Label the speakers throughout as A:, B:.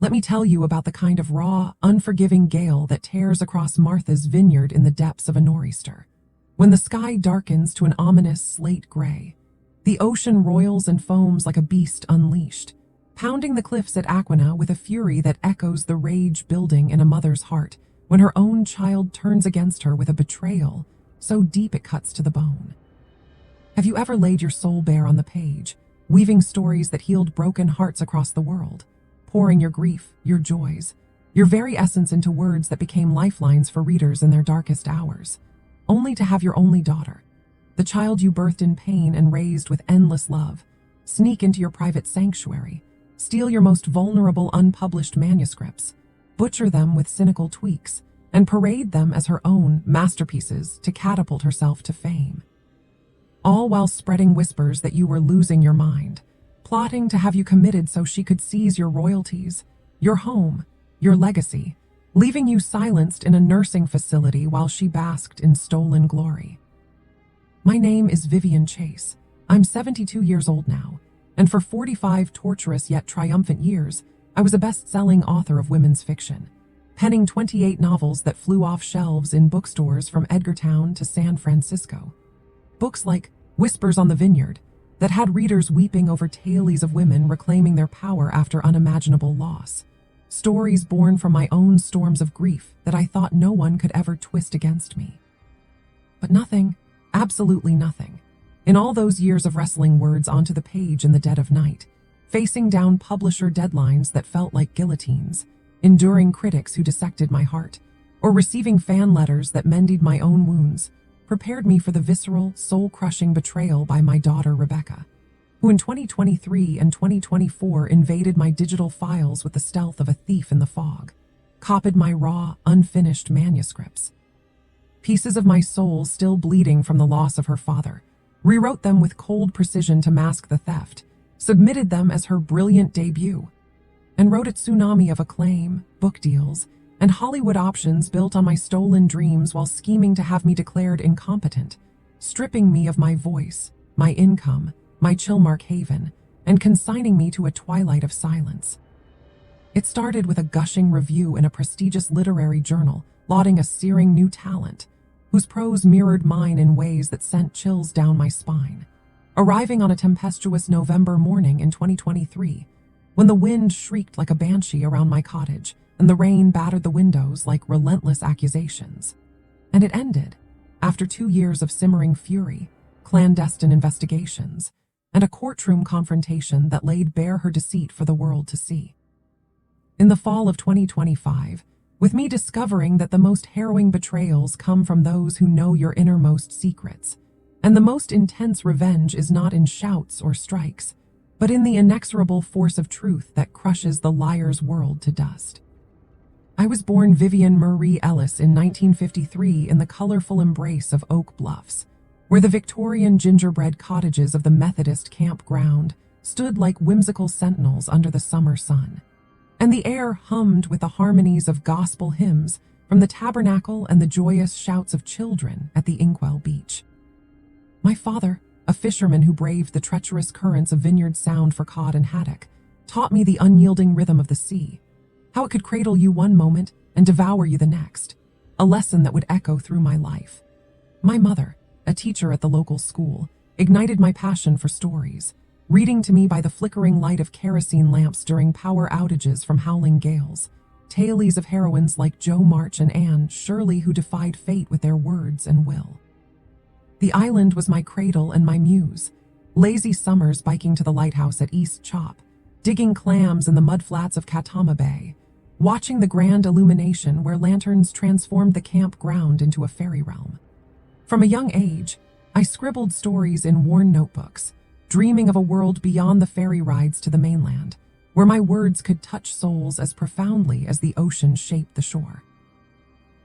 A: Let me tell you about the kind of raw, unforgiving gale that tears across Martha's Vineyard in the depths of a nor'easter. When the sky darkens to an ominous slate gray, the ocean roils and foams like a beast unleashed, pounding the cliffs at Aquina with a fury that echoes the rage building in a mother's heart when her own child turns against her with a betrayal so deep it cuts to the bone. Have you ever laid your soul bare on the page, weaving stories that healed broken hearts across the world, pouring your grief, your joys, your very essence into words that became lifelines for readers in their darkest hours, only to have your only daughter, the child you birthed in pain and raised with endless love, sneak into your private sanctuary, steal your most vulnerable unpublished manuscripts, butcher them with cynical tweaks, and parade them as her own masterpieces to catapult herself to fame? All while spreading whispers that you were losing your mind, plotting to have you committed so she could seize your royalties, your home, your legacy, leaving you silenced in a nursing facility while she basked in stolen glory. My name is Vivian Chase. I'm 72 years old now, and for 45 torturous yet triumphant years, I was a best-selling author of women's fiction, penning 28 novels that flew off shelves in bookstores from Edgartown to San Francisco. Books like Whispers on the Vineyard, that had readers weeping over tales of women reclaiming their power after unimaginable loss. Stories born from my own storms of grief that I thought no one could ever twist against me. But nothing, absolutely nothing, in all those years of wrestling words onto the page in the dead of night, facing down publisher deadlines that felt like guillotines, enduring critics who dissected my heart, or receiving fan letters that mended my own wounds, prepared me for the visceral, soul-crushing betrayal by my daughter Rebecca, who in 2023 and 2024 invaded my digital files with the stealth of a thief in the fog, copied my raw, unfinished manuscripts. Pieces of my soul still bleeding from the loss of her father, rewrote them with cold precision to mask the theft, submitted them as her brilliant debut, and wrote a tsunami of acclaim, book deals, and Hollywood options built on my stolen dreams while scheming to have me declared incompetent, stripping me of my voice, my income, my Chilmark haven, and consigning me to a twilight of silence. It started with a gushing review in a prestigious literary journal, lauding a searing new talent, whose prose mirrored mine in ways that sent chills down my spine. Arriving on a tempestuous November morning in 2023, when the wind shrieked like a banshee around my cottage, and the rain battered the windows like relentless accusations. And it ended, after 2 years of simmering fury, clandestine investigations, and a courtroom confrontation that laid bare her deceit for the world to see. In the fall of 2025, with me discovering that the most harrowing betrayals come from those who know your innermost secrets, and the most intense revenge is not in shouts or strikes, but in the inexorable force of truth that crushes the liar's world to dust. I was born Vivian Marie Ellis in 1953 in the colorful embrace of Oak Bluffs, where the Victorian gingerbread cottages of the Methodist campground stood like whimsical sentinels under the summer sun, and the air hummed with the harmonies of gospel hymns from the tabernacle and the joyous shouts of children at the Inkwell Beach. My father, a fisherman who braved the treacherous currents of Vineyard Sound for cod and haddock, taught me the unyielding rhythm of the sea, how it could cradle you one moment and devour you the next, a lesson that would echo through my life. My mother, a teacher at the local school, ignited my passion for stories, reading to me by the flickering light of kerosene lamps during power outages from howling gales, tales of heroines like Jo March and Anne Shirley who defied fate with their words and will. The island was my cradle and my muse, lazy summers biking to the lighthouse at East Chop, digging clams in the mudflats of Katama Bay, watching the grand illumination where lanterns transformed the campground into a fairy realm. From a young age, I scribbled stories in worn notebooks, dreaming of a world beyond the ferry rides to the mainland, where my words could touch souls as profoundly as the ocean shaped the shore.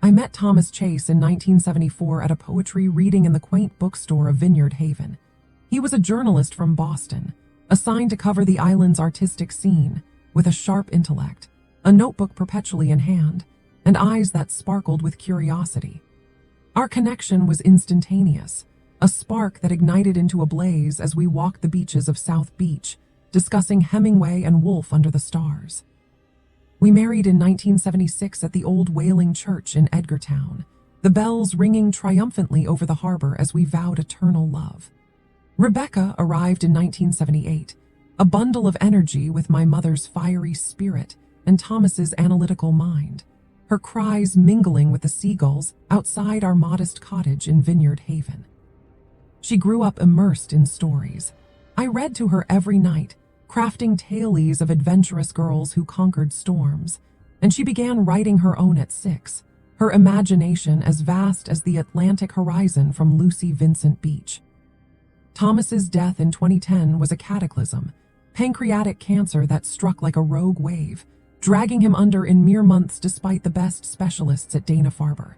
A: I met Thomas Chase in 1974 at a poetry reading in the quaint bookstore of Vineyard Haven. He was a journalist from Boston, assigned to cover the island's artistic scene, with a sharp intellect, a notebook perpetually in hand, and eyes that sparkled with curiosity. Our connection was instantaneous, a spark that ignited into a blaze as we walked the beaches of South Beach, discussing Hemingway and Woolf under the stars. We married in 1976 at the old Wailing Church in Edgartown, the bells ringing triumphantly over the harbor as we vowed eternal love. Rebecca arrived in 1978, a bundle of energy with my mother's fiery spirit and Thomas's analytical mind, her cries mingling with the seagulls outside our modest cottage in Vineyard Haven. She grew up immersed in stories. I read to her every night, crafting tales of adventurous girls who conquered storms, and she began writing her own at 6, her imagination as vast as the Atlantic horizon from Lucy Vincent Beach. Thomas's death in 2010 was a cataclysm, pancreatic cancer that struck like a rogue wave, dragging him under in mere months despite the best specialists at Dana-Farber.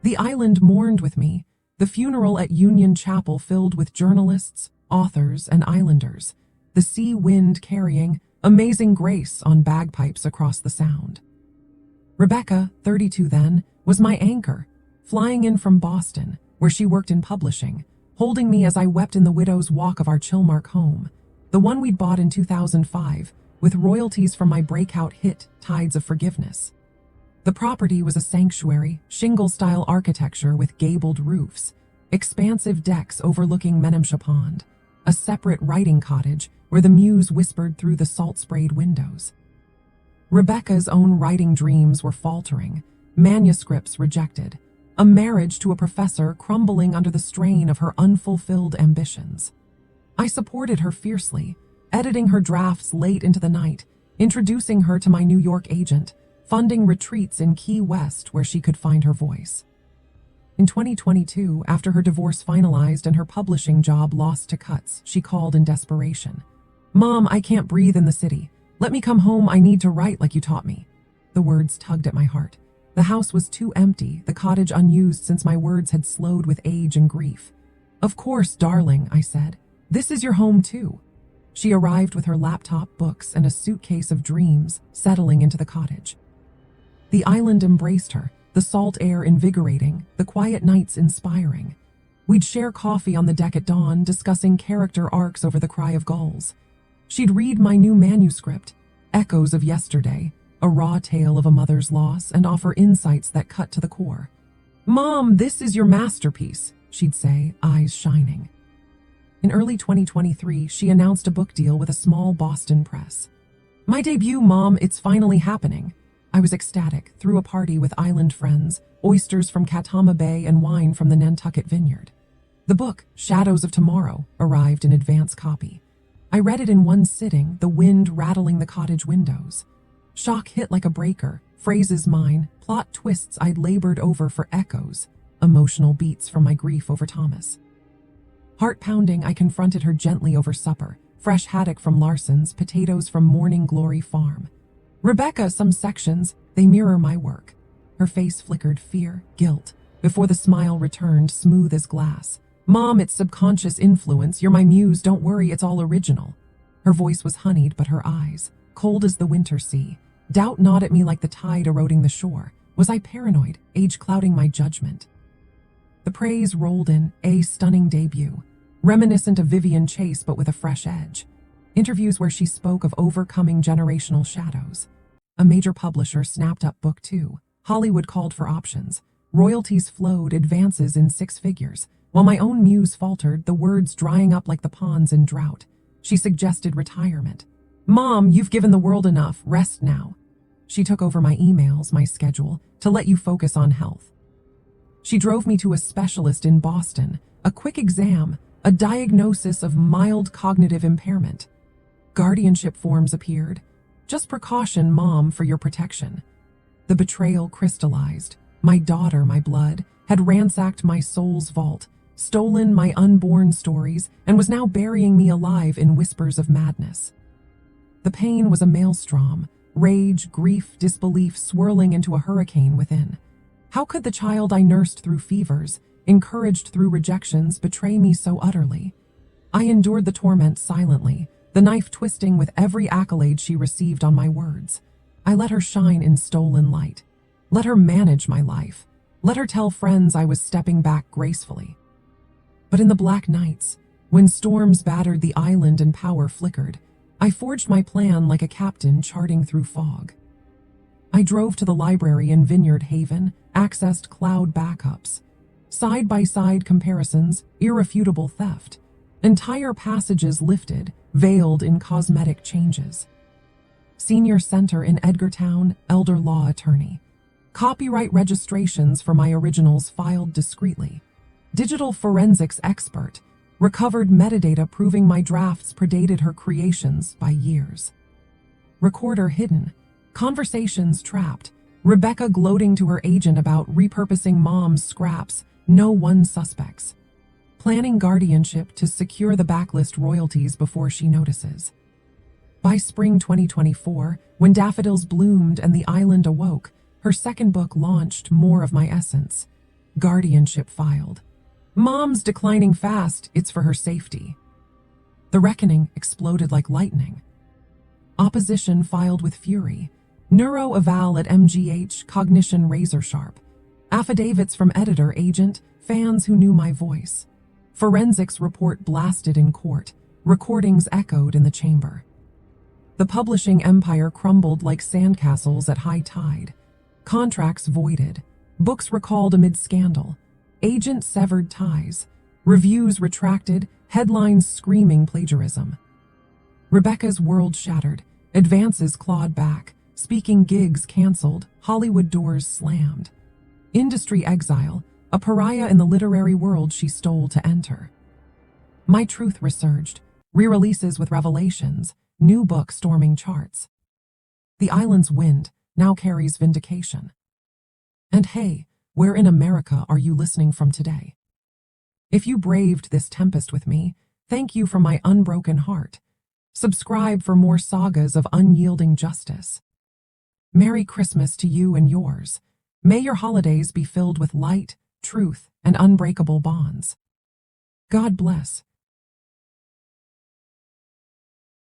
A: The island mourned with me, the funeral at Union Chapel filled with journalists, authors, and islanders, the sea wind carrying Amazing Grace on bagpipes across the Sound. Rebecca, 32 then, was my anchor, flying in from Boston, where she worked in publishing, holding me as I wept in the widow's walk of our Chilmark home, the one we'd bought in 2005, with royalties from my breakout hit, Tides of Forgiveness. The property was a sanctuary, shingle-style architecture with gabled roofs, expansive decks overlooking Menamsha Pond, a separate writing cottage where the muse whispered through the salt-sprayed windows. Rebecca's own writing dreams were faltering, manuscripts rejected, a marriage to a professor crumbling under the strain of her unfulfilled ambitions. I supported her fiercely, editing her drafts late into the night, introducing her to my New York agent, funding retreats in Key West where she could find her voice. In 2022, after her divorce finalized and her publishing job lost to cuts, she called in desperation. "Mom, I can't breathe in the city. Let me come home, I need to write like you taught me." The words tugged at my heart. The house was too empty, the cottage unused since my words had slowed with age and grief. "Of course, darling," I said. "This is your home too." She arrived with her laptop, books, and a suitcase of dreams, settling into the cottage. The island embraced her, the salt air invigorating, the quiet nights inspiring. We'd share coffee on the deck at dawn, discussing character arcs over the cry of gulls. She'd read my new manuscript, Echoes of Yesterday, a raw tale of a mother's loss, and offer insights that cut to the core. "Mom, this is your masterpiece," she'd say, eyes shining. In early 2023, she announced a book deal with a small Boston press. "My debut, Mom, it's finally happening." I was ecstatic, threw a party with island friends, oysters from Katama Bay and wine from the Nantucket Vineyard. The book, Shadows of Tomorrow, arrived in advance copy. I read it in one sitting, the wind rattling the cottage windows. Shock hit like a breaker, phrases mine, plot twists I'd labored over for echoes, emotional beats from my grief over Thomas. Heart-pounding, I confronted her gently over supper, fresh haddock from Larson's, potatoes from Morning Glory Farm. "Rebecca, some sections, they mirror my work." Her face flickered fear, guilt, before the smile returned smooth as glass. "Mom, it's subconscious influence, you're my muse, don't worry, it's all original." Her voice was honeyed, but her eyes, cold as the winter sea, doubt gnawed at me like the tide eroding the shore. Was I paranoid, age clouding my judgment? The praise rolled in, a stunning debut, reminiscent of Vivian Chase but with a fresh edge. Interviews where she spoke of overcoming generational shadows. A major publisher snapped up book 2. Hollywood called for options. Royalties flowed, advances in 6 figures. While my own muse faltered, the words drying up like the ponds in drought. She suggested retirement. "Mom, you've given the world enough, rest now." She took over my emails, my schedule, to let you focus on health. She drove me to a specialist in Boston, a quick exam, a diagnosis of mild cognitive impairment. Guardianship forms appeared. "Just precaution, Mom, for your protection." The betrayal crystallized. My daughter, my blood, had ransacked my soul's vault, stolen my unborn stories, and was now burying me alive in whispers of madness. The pain was a maelstrom, rage, grief, disbelief swirling into a hurricane within. How could the child I nursed through fevers, encouraged through rejections, betray me so utterly? I endured the torment silently, the knife twisting with every accolade she received on my words. I let her shine in stolen light. Let her manage my life. Let her tell friends I was stepping back gracefully. But in the black nights, when storms battered the island and power flickered, I forged my plan like a captain charting through fog. I drove to the library in Vineyard Haven, accessed cloud backups. Side-by-side comparisons, irrefutable theft. Entire passages lifted, veiled in cosmetic changes. Senior Center in Edgartown, elder law attorney. Copyright registrations for my originals filed discreetly. Digital forensics expert. Recovered metadata proving my drafts predated her creations by years. Recorder hidden. Conversations trapped. Rebecca gloating to her agent about repurposing mom's scraps. No one suspects. Planning guardianship to secure the backlist royalties before she notices. By spring 2024, when daffodils bloomed and the island awoke, her second book launched More of My Essence. Guardianship filed. Mom's declining fast, it's for her safety. The reckoning exploded like lightning. Opposition filed with fury. Neuro eval at MGH, cognition razor sharp. Affidavits from editor, agent, fans who knew my voice. Forensics report blasted in court. Recordings echoed in the chamber. The publishing empire crumbled like sandcastles at high tide. Contracts voided. Books recalled amid scandal. Agents severed ties. Reviews retracted. Headlines screaming plagiarism. Rebecca's world shattered. Advances clawed back. Speaking gigs canceled. Hollywood doors slammed. Industry exile. A pariah in the literary world she stole to enter. My truth resurged. Re-releases with revelations. New book storming charts. The island's wind now carries vindication. And hey, where in America are you listening from today? If you braved this tempest with me, thank you from my unbroken heart. Subscribe for more sagas of unyielding justice. Merry Christmas to you and yours. May your holidays be filled with light, truth, and unbreakable bonds. God bless.